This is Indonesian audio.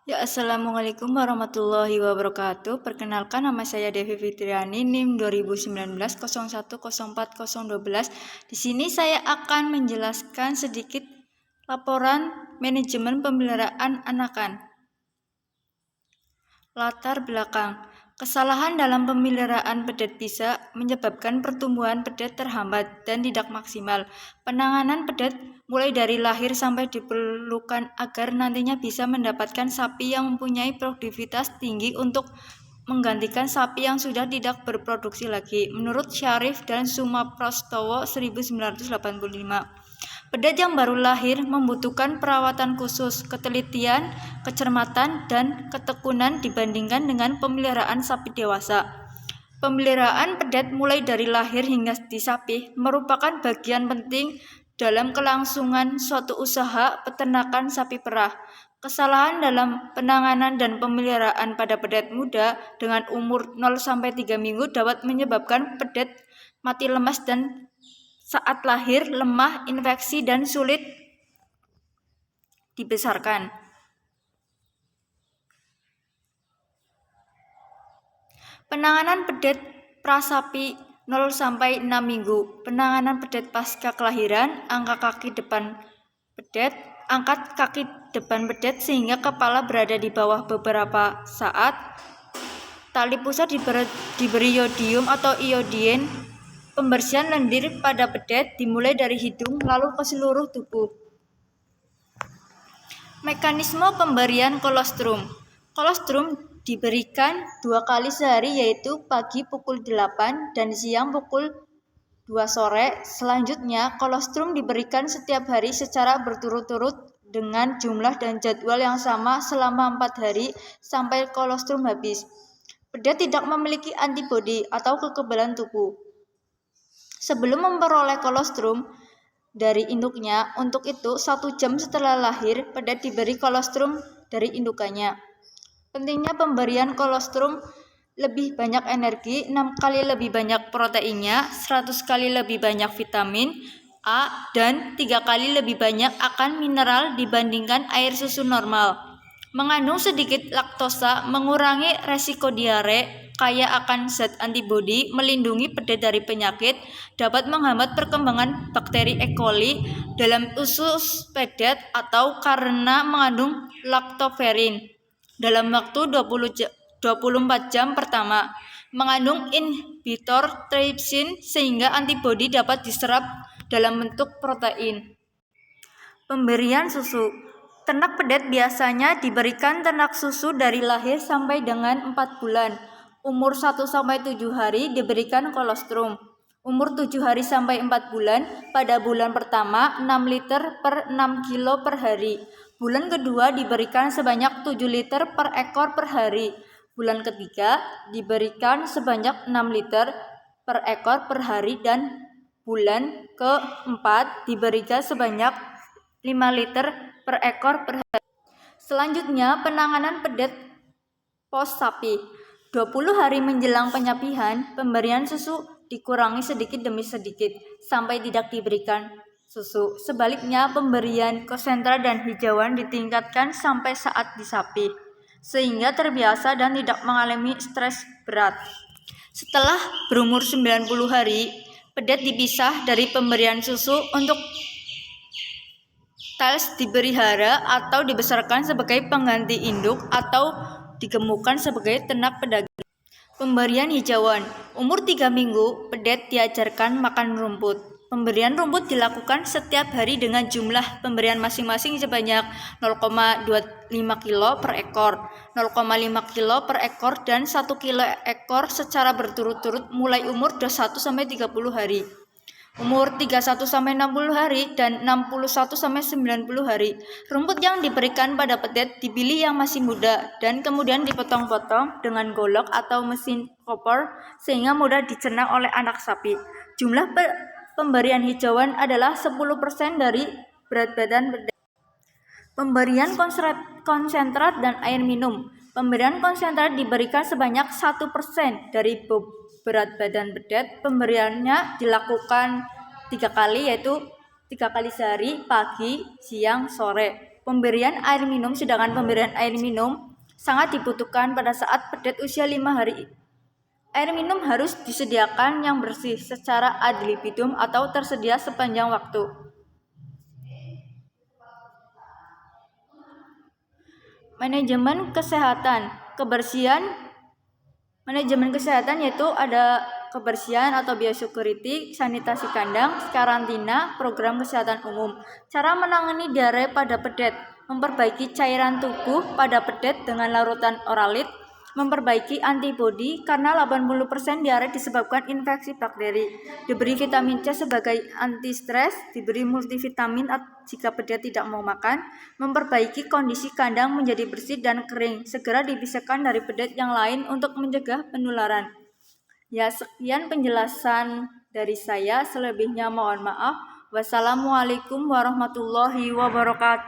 Ya, Assalamualaikum warahmatullahi wabarakatuh. Perkenalkan, nama saya Devi Fitriani, NIM 2019 0104 Di sini saya akan menjelaskan sedikit laporan manajemen pemeliharaan anakan. Latar belakang. Kesalahan dalam pemeliharaan pedet bisa menyebabkan pertumbuhan pedet terhambat dan tidak maksimal. Penanganan pedet mulai dari lahir sampai diperlukan agar nantinya bisa mendapatkan sapi yang mempunyai produktivitas tinggi untuk menggantikan sapi yang sudah tidak berproduksi lagi. Menurut Syarif dan Sumaprastowo 1985. Pedet yang baru lahir membutuhkan perawatan khusus, ketelitian, kecermatan, dan ketekunan dibandingkan dengan pemeliharaan sapi dewasa. Pemeliharaan pedet mulai dari lahir hingga disapih merupakan bagian penting dalam kelangsungan suatu usaha peternakan sapi perah. Kesalahan dalam penanganan dan pemeliharaan pada pedet muda dengan umur 0-3 minggu dapat menyebabkan pedet mati lemas dan saat lahir lemah, infeksi, dan sulit dibesarkan. Penanganan pedet prasapi 0-6 minggu. Penanganan pedet pasca kelahiran, angkat kaki depan pedet sehingga kepala berada di bawah beberapa saat. Tali pusat diberi yodium atau iodine. Pembersihan lendir pada pedet dimulai dari hidung lalu ke seluruh tubuh. Mekanisme pemberian kolostrum. Kolostrum diberikan 2 kali sehari, yaitu pagi pukul 8 dan siang pukul 2 sore. Selanjutnya, kolostrum diberikan setiap hari secara berturut-turut dengan jumlah dan jadwal yang sama selama 4 hari sampai kolostrum habis. Pedet tidak memiliki antibodi atau kekebalan tubuh sebelum memperoleh kolostrum dari induknya. Untuk itu, 1 jam setelah lahir, pedet diberi kolostrum dari indukannya. Pentingnya pemberian kolostrum: lebih banyak energi, 6 kali lebih banyak proteinnya, 100 kali lebih banyak vitamin A, dan 3 kali lebih banyak akan mineral dibandingkan air susu normal. Mengandung sedikit laktosa, mengurangi resiko diare, kaya akan zat antibodi, melindungi pedet dari penyakit, dapat menghambat perkembangan bakteri E. coli dalam usus pedet, atau karena mengandung laktoferin dalam waktu 24 jam pertama, mengandung inhibitor trypsin sehingga antibodi dapat diserap dalam bentuk protein. Pemberian susu. Ternak pedet biasanya diberikan ternak susu dari lahir sampai dengan 4 bulan. Umur 1-7 hari diberikan kolostrum. Umur 7 hari sampai 4 bulan, pada bulan pertama 6 liter per 6 kilo per hari. Bulan kedua diberikan sebanyak 7 liter per ekor per hari. Bulan ketiga diberikan sebanyak 6 liter per ekor per hari, dan bulan keempat diberikan sebanyak 5 liter per ekor per hari. Selanjutnya, penanganan pedet pos sapi. 20 hari menjelang penyapihan, pemberian susu dikurangi sedikit demi sedikit sampai tidak diberikan susu. Sebaliknya, pemberian konsentrat dan hijauan ditingkatkan sampai saat disapih, sehingga terbiasa dan tidak mengalami stres berat. Setelah berumur 90 hari, pedet dipisah dari pemberian susu untuk Tails dipelihara atau dibesarkan sebagai pengganti induk atau digemukkan sebagai ternak pedagang. Pemberian hijauan. Umur 3 minggu, pedet diajarkan makan rumput. Pemberian rumput dilakukan setiap hari dengan jumlah pemberian masing-masing sebanyak 0,25 kilo per ekor, 0,5 kilo per ekor, dan 1 kilo ekor secara berturut-turut mulai umur 21-30 hari. Umur 31-60 hari dan 61-90 hari. Rumput yang diberikan pada pedet dipilih yang masih muda dan kemudian dipotong-potong dengan golok atau mesin koper sehingga mudah dicerna oleh anak sapi. Jumlah pemberian hijauan adalah 10% dari berat badan pedet. Pemberian konsentrat dan air minum. Pemberian konsentrat diberikan sebanyak 1% dari berat badan pedet. Pemberiannya dilakukan 3 kali, yaitu 3 kali sehari, pagi, siang, sore. pemberian air minum, sedangkan pemberian air minum sangat dibutuhkan pada saat pedet usia 5 hari. Air minum harus disediakan yang bersih secara ad libitum atau tersedia sepanjang waktu. Manajemen kesehatan, kebersihan. Manajemen kesehatan yaitu ada kebersihan atau biosecurity, sanitasi kandang, karantina, program kesehatan umum. Cara menangani diare pada pedet: memperbaiki cairan tubuh pada pedet dengan larutan oralit, memperbaiki antibodi karena 80% diare disebabkan infeksi bakteri, diberi vitamin C sebagai anti-stres, diberi multivitamin jika pedet tidak mau makan, memperbaiki kondisi kandang menjadi bersih dan kering, segera dipisahkan dari pedet yang lain untuk mencegah penularan. Ya, sekian penjelasan dari saya, selebihnya mohon maaf. Wassalamualaikum warahmatullahi wabarakatuh.